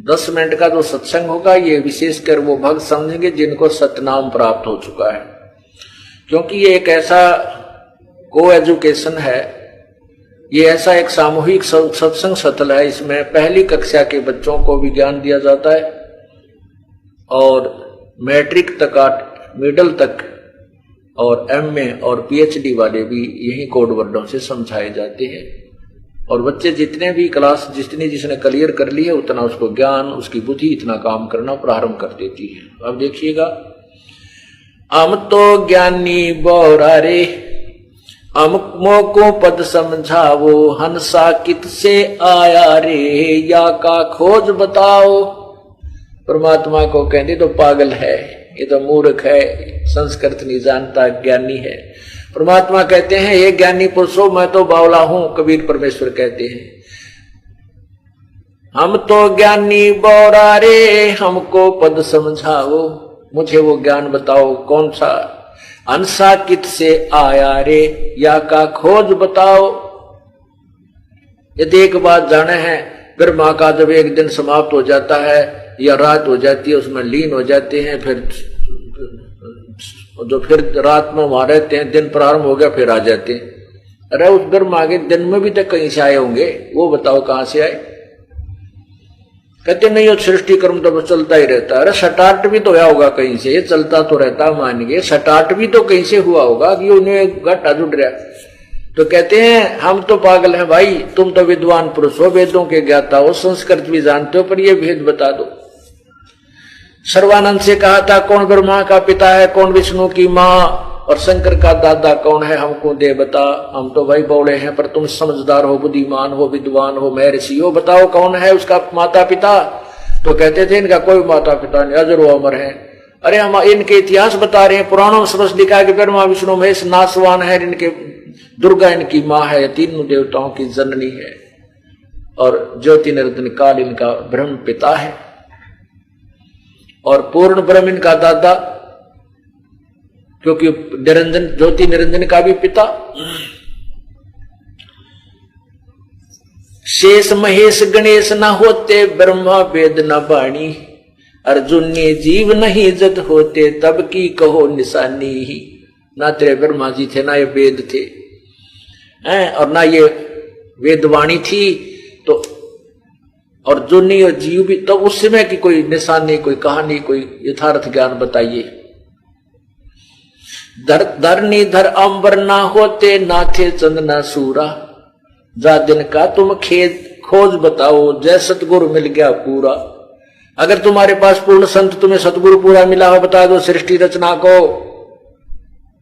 10 minute का जो सत्संग होगा ये विशेषकर वो भक्त समझेंगे जिनको सतनाम प्राप्त हो चुका है, क्योंकि ये एक ऐसा को एजुकेशन है, ये ऐसा एक सामूहिक सत्संग सतल है। इसमें पहली कक्षा के बच्चों को भी ज्ञान दिया जाता है और मैट्रिक तक, मिडल तक और एमए और पीएचडी वाले भी यही कोड वर्डों से समझाए जाते हैं। और बच्चे जितने भी क्लास जिसने क्लियर कर ली है उतना उसको ज्ञान, उसकी बुद्धि इतना काम करना प्रारंभ कर देती है। अब देखिएगा, हम तो ज्ञानी बोरा रे, अमुक को पद समझावो, हंसा कित से आया रे, या का खोज बताओ। परमात्मा को कहते तो पागल है, ये तो मूर्ख है, संस्कृत नहीं जानता, ज्ञानी है। परमात्मा कहते हैं ये ज्ञानी पुरुषों मैं तो बावला हूं, कबीर परमेश्वर कहते हैं। हम तो ज्ञानी बोरा रे, हमको पद समझाओ, मुझे वो ज्ञान बताओ कौन सा, अंसा कित से आया रे, या का खोज बताओ। यदि एक बात जाने है, ब्रह्मा का जब एक दिन समाप्त हो जाता है या रात हो जाती है उसमें लीन हो जाते हैं, फिर जो फिर रात में वहां रहते हैं, दिन प्रारंभ हो गया फिर आ जाते हैं। अरे उस ब्रह्मा के दिन में भी तो कहीं से आए होंगे, वो बताओ कहां से आए। कहते नहीं वो सृष्टि कर्म तो चलता ही रहता है। अरे स्टार्ट भी तो हुआ होगा कहीं से, ये चलता तो रहता मान के, स्टार्ट भी तो कहीं से हुआ होगा कि उन्हें घाटा जुड़ रहा। तो कहते हैं हम तो पागल हैं भाई, तुम तो विद्वान पुरुष हो, वेदों के ज्ञाता हो, संस्कृत भी जानते हो, पर ये भेद बता दो। सर्वानंद से कहा था कौन ब्रह्मा का पिता है, कौन विष्णु की माँ और शंकर का दादा कौन है, हमको दे बता। हम तो भाई बौड़े हैं, पर तुम समझदार हो, बुद्धिमान हो, विद्वान हो, महर्षि हो, बताओ कौन है उसका माता पिता। तो कहते थे इनका कोई माता पिता नहीं, अजर अमर है। अरे हम इनके इतिहास बता रहे हैं, पुराणों में स्पष्ट लिखा है कि ब्रह्मा विष्णु महेश नासवान है, इनके दुर्गा इनकी माँ है, तीनों देवताओं की जननी है, और ज्योति निरंजन काल इनका ब्रह्म पिता है, और पूर्ण ब्रह्म इनका दादा, क्योंकि निरंजन ज्योति निरंजन का भी पिता। शेष महेश गणेश न होते, ब्रह्मा वेद न बाणी, अर्जुन ने जीव नहीं जत होते, तब की कहो निशानी ही। ना तेरे ब्रह्मा जी थे, ना ये वेद थे और ना ये वेदवाणी थी, तो और जो नहीं और जीव भी, तो उस समय की कोई निशानी, कोई कहानी, कोई यथार्थ ज्ञान बताइए। धरनी धर अंबर ना होते, ना थे चंद ना सूरा, जा दिन का तुम खेद खोज बताओ, जय सतगुरु मिल गया पूरा। अगर तुम्हारे पास पूर्ण संत तुम्हें सतगुरु पूरा मिला हो, बता दो सृष्टि रचना को।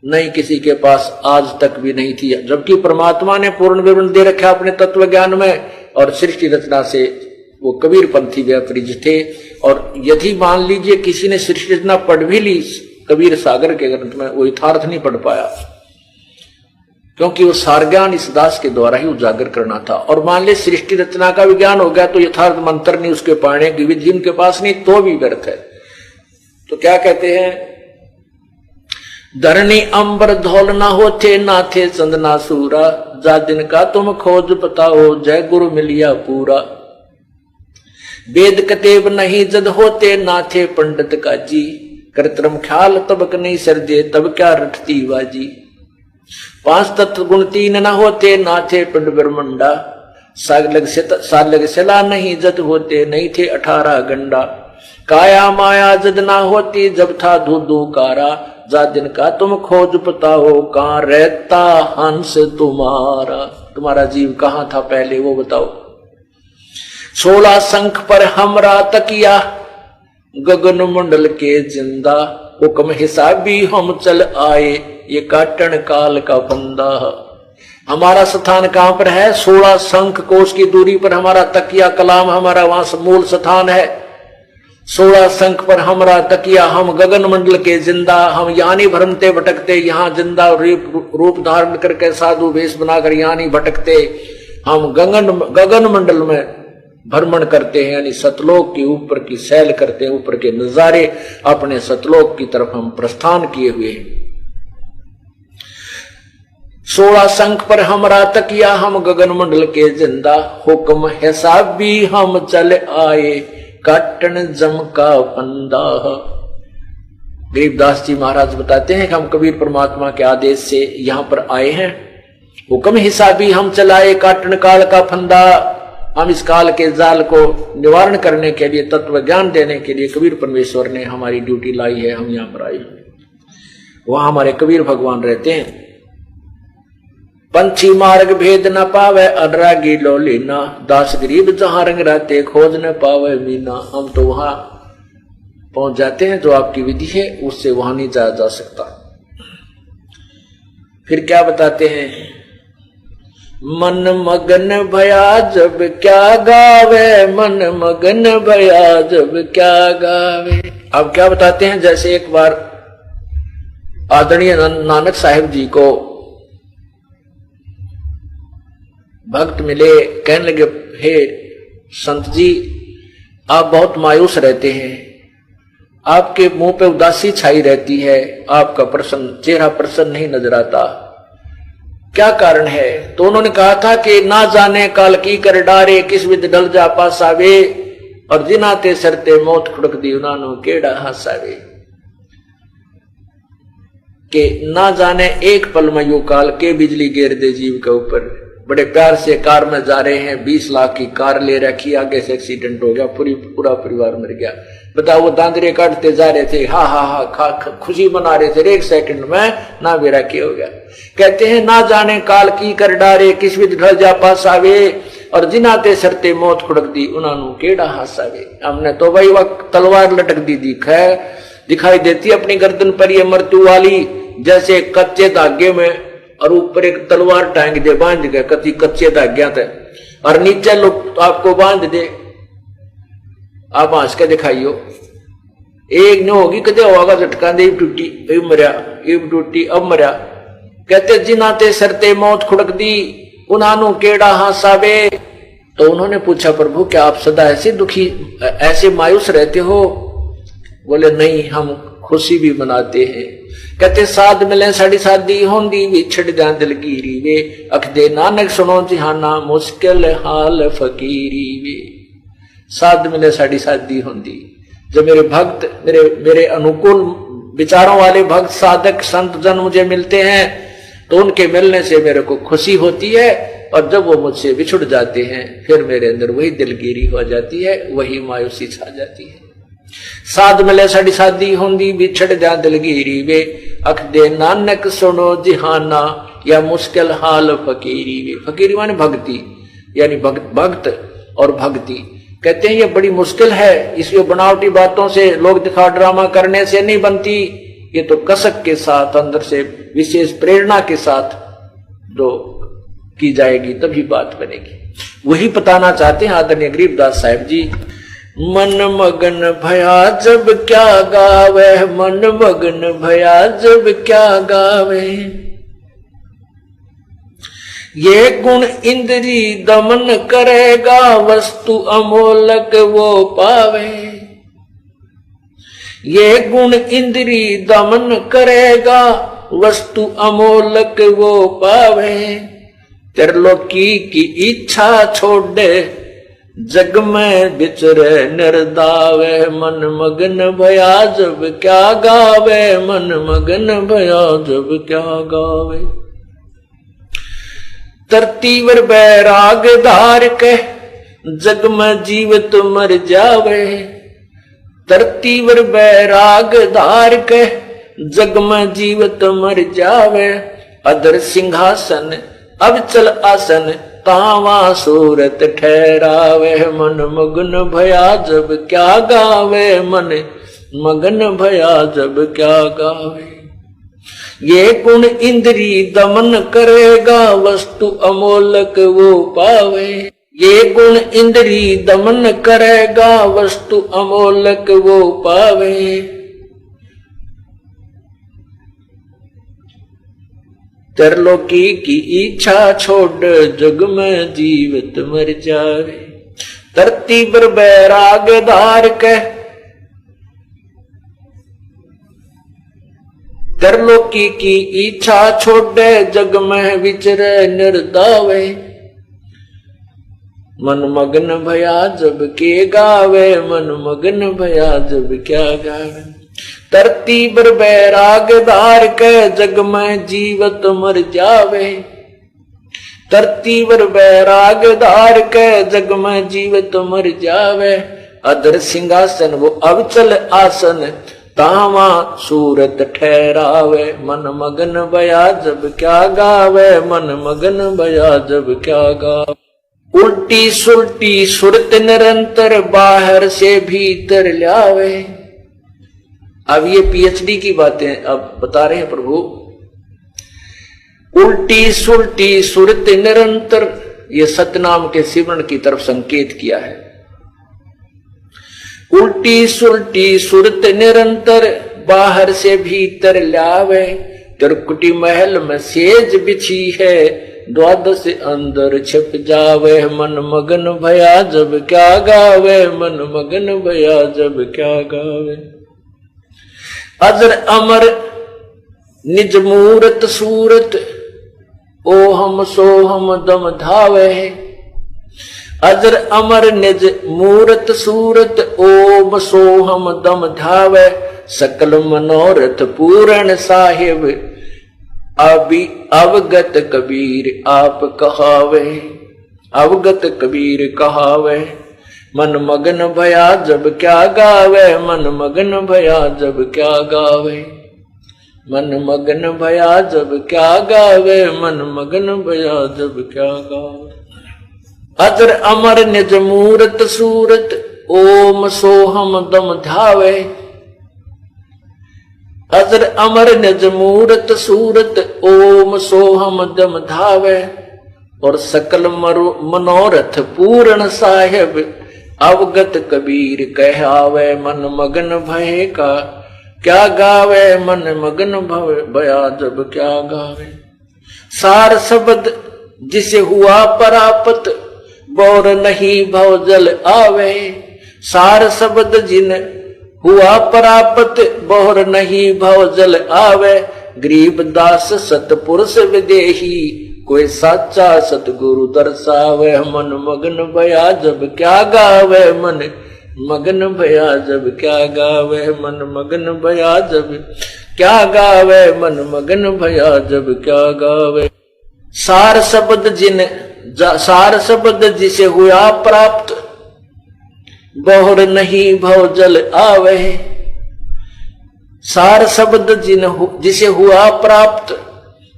नहीं, किसी के पास आज तक भी नहीं थी, जबकि परमात्मा ने पूर्ण विवरण दे रखा अपने तत्व ज्ञान में, और सृष्टि रचना से वो कबीर पंथी व्यापरिज थे। और यदि मान लीजिए किसी ने सृष्टि रचना पढ़ भी ली कबीर सागर के ग्रंथ में, वो यथार्थ नहीं पढ़ पाया, क्योंकि वो सार ज्ञान इस दास के द्वारा ही उजागर करना था। और मान ले सृष्टि रचना का विज्ञान हो गया तो यथार्थ मंत्र नहीं, उसके पाने की विधि उनके पास नहीं, तो भी व्यर्थ है। तो क्या कहते हैं, धरणी अंबर धौल ना होते, ना थे चंद ना सूरा, जा दिन का तुम खोज बताओ, जय गुरु मिलिया पूरा। वेद कतेब नहीं जद होते, ना थे पंडित काजी, कृत्रिम ख्याल तबक नहीं सर्जे, तब क्या रटती बाजी। 5 तत्व गुण 3 न होते, ना थे पिंड ब्रह्मंडा, सालग सला नहीं जद होते, नहीं थे 18 गंडा। काया माया जद ना होती, जब था धूधू कारा, जा दिन का तुम खोज बताओ, कहां रहता हंस तुम्हारा। तुम्हारा जीव कहां था पहले वो बताओ। 16 शंख पर हमरा तकिया, गगन मंडल के जिंदा, हुक्म हिसाबी हम चल आए, ये काटन काल का बंदा। हमारा स्थान कहां पर है, 16 शंख कोष की दूरी पर हमारा तकिया कलाम, हमारा वहां मूल स्थान है। 16 शंख पर हमारा तकिया, हम गगन मंडल के जिंदा, हम यहाँ नहीं भ्रमते भटकते, यहाँ जिंदा रूप धारण करके साधु वेश बनाकर यहाँ नहीं भटकते, हम गगन मंडल में भ्रमण करते हैं, यानी सतलोक के ऊपर की सैल करते हैं, ऊपर के नजारे, अपने सतलोक की तरफ हम प्रस्थान किए हुए हैं। 16 शंख पर हमरा तकिया, हम गगन मंडल के जिंदा, हुक्म हिसाब भी हम चल आए, काटन जम का फंदा। गरीबदास जी महाराज बताते हैं कि हम कबीर परमात्मा के आदेश से यहां पर आए हैं। हुक्म हिसाबी हम चलाए काटन काल का फंदा। हम इस काल के जाल को निवारण करने के लिए, तत्व ज्ञान देने के लिए कबीर परमेश्वर ने हमारी ड्यूटी लाई है। हम यहां पर आए, वहां हमारे कबीर भगवान रहते हैं। पंछी मार्ग भेद न पावे अनुरागी लोलीना, दास गरीब जहां रंग रहते खोज न पावे मीना। हम तो वहां पहुंच जाते हैं जो आपकी विधि है, उससे वहां नहीं जाया जा सकता। फिर क्या बताते हैं, मन मगन भया जब क्या गावे, मन मगन भया जब क्या गावे। अब क्या बताते हैं, जैसे एक बार आदरणीय नानक साहिब जी को भक्त मिले, कहने लगे, हे संत जी आप बहुत मायूस रहते हैं, आपके मुंह पे उदासी छाई रहती है, आपका चेहरा प्रसन्न नहीं नजर आता, क्या कारण है? तो उन्होंने कहा था कि ना जाने काल की कर डारे, किस विद डल जा पासावे, और जिना ते सरते मौत खुड़क दी उन्होंने केड़ा हासावे। कि ना जाने एक पल में यू काल के बिजली गिर दे जीव के ऊपर। बड़े प्यार से कार में जा रहे हैं, 20 लाख की कार ले रखी, आगे से एक्सीडेंट हो गया, पूरा परिवार मर गया। बताओ, वो दांतरे काटते जा रहे थे, हा हा हा खुशी मना रहे थे, एक सेकंड में ना बेरा की हो गया। कहते हैं ना जाने काल की कर डारे, किस विद ढल जा पासावे, और जिनाते सरते मौत खुड़क दी उन्होंने केड़ा हासावे। हमने तो वही वक्त तलवार लटक दी दिखाई देती अपनी गर्दन पर ये मृत्यु वाली, जैसे कच्चे धागे में और ऊपर एक तलवार टांग दे बांध के कच्चे धाग्या थे, और नीचे लोग आपको बांध दे, आप हंस के दिखाइयो, एक न होगी कदे होगा झटका दे टूटी, मरिया, अब टूटी अब मरिया। कहते जिनाते सरते मौत खुड़क दी उन्होंने केड़ा हासावे। तो उन्होंने पूछा, प्रभु क्या आप सदा ऐसे दुखी ऐसे मायूस रहते हो? बोले नहीं, हम खुशी भी मनाते हैं। कहते साध मिले साड़ी शादी होंदी, विछड़ जा दिलगीरी वे, अख दे नानक सुनो जिहाना, मुश्किल हाल फकीरी वे। साध मिले साड़ी शादी होंदी, जब मेरे भक्त मेरे अनुकूल विचारों वाले भक्त साधक संत जन मुझे मिलते हैं तो उनके मिलने से मेरे को खुशी होती है, और जब वो मुझसे बिछुड़ जाते हैं फिर मेरे अंदर वही दिलगीरी हो जाती है, वही मायूसी छा जाती है। साध मिले साड़ी शादी होंदी, बिछड़ जा दिलगीरी वे, अख दे नानक सुनो जिहाना, या मुश्किल हाल फकीरी वे। फकीरी माने भक्ति, यानी भक्त और भक्ति। कहते हैं ये बड़ी मुश्किल है, इसलिए बनावटी बातों से, लोग दिखा ड्रामा करने से नहीं बनती, ये तो कसक के साथ अंदर से विशेष प्रेरणा के साथ जो की जाएगी तभी बात बनेगी। वही बताना चाहते हैं आदरणीय गरीबदास साहिब जी। मन मगन भया जब क्या गावे, मन मगन भया जब क्या गावे, ये गुण इंद्री दमन करेगा, वस्तु अमोलक वो पावे। ये गुण इंद्री दमन करेगा, वस्तु अमोलक वो पावे। त्रिलोकी की इच्छा छोड़े, जग में बिचरे निर्दावे, मन मगन भया जब क्या गावे, मन मगन भया जब क्या गावे। तरतीवर बैराग धार के, जग में जीवित मर जावे। तरतीवर बैराग धार के, जग में जीवित मर जावे। अदर सिंहासन अब चल आसन, तावा सूरत ठहरावे। मन मगन भया जब क्या गावे, मन मगन भया जब क्या गावे। ये गुण इंद्री दमन करेगा, वस्तु अमोलक वो पावे। ये गुण इंद्री दमन करेगा, वस्तु अमोलक वो पावे। त्रिलोकी की इच्छा छोड़, जग में जीवित मर जावे। धरती पर बैराग धार के, त्रिलोकी की इच्छा छोड़े, जग में विचरे निर्दावे। मन मगन भया जब के गावे, मन मगन भया जब क्या गावे। धरती पर बैराग धार के जग में जीवत मर जावे, धरती पर बैराग धार के जग में जीवत मर जावे। अधर सिंहासन वो अवचल आसन, तावा सूरत ठहरावे। मन मगन भया जब क्या गावे, मन मगन भया जब क्या गावे। उल्टी सुल्टी सुरत निरंतर, बाहर से भीतर लावे। अब ये पीएचडी की बातें अब बता रहे हैं प्रभु। उल्टी सुल्टी सुरत निरंतर, ये सतनाम के सिमरण की तरफ संकेत किया है। उल्टी सुल्टी सुरत निरंतर, बाहर से भीतर लावे। त्रिकुटी महल में सेज बिछी है, द्वादश अंदर छिप जावे। मन मगन भया जब क्या गावे, मन मगन भया जब क्या गावे। अजर अमर निज मूरत सूरत, ओ हम सो हम दम धावे। अजर अमर निज मूरत सूरत, ओम सो हम दम धावे। सकल मनोरथ पूर्ण साहिब, अभी अवगत कबीर आप कहावे। अवगत कबीर कहावे। मन मगन भया जब क्या गावे, मन मगन भया जब क्या गावे। मन मगन भया जब क्या गावे, मन मगन भया जब क्या गावे। अजर अमर निज मूरत सूरत, ओम सोहम दम धावे। अजर अमर निज मूरत सूरत, ओम सोहम दम धावे। और सकल मनोरथ पूर्ण साहेब, अवगत कबीर कहावे। मन मगन भय का क्या गावे, मन मगन भया जब क्या गावे। सार शब्द जिसे हुआ परापत, बौर नहीं भव जल आवे। सार शब्द जिन हुआ परापत, बौर नहीं भव जल आवे। गरीब दास सतपुरुष विदेही, कोई साचा सतगुरु दर्शावे। मन मगन भया जब क्या गावे, मन मगन भया जब क्या गावे। मन मगन भया जब क्या गावे, मन मगन भया जब क्या गावे। सार शब्द सार शब्द जिसे हुआ प्राप्त, बहुर नहीं भव जल आवे। सार शब्द जिसे हुआ प्राप्त,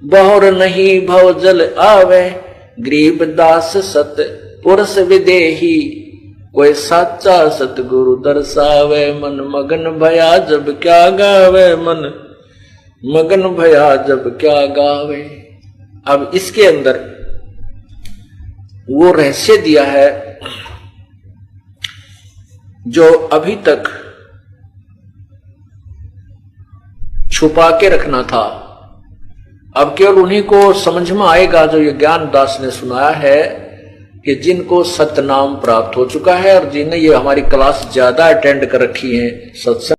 बहुर नहीं भव जल आवे। गरीब दास सत पुरुष विदेही, कोई साचा सतगुरु दर्शावे। मन मगन भया जब क्या गावे, मन मगन भया जब क्या गावे। अब इसके अंदर वो रहस्य दिया है जो अभी तक छुपा के रखना था। अब केवल उन्हीं को समझ में आएगा जो ये ज्ञान दास ने सुनाया है, कि जिनको सतनाम प्राप्त हो चुका है और जिन्हें ये हमारी क्लास ज्यादा अटेंड कर रखी है, सत्संग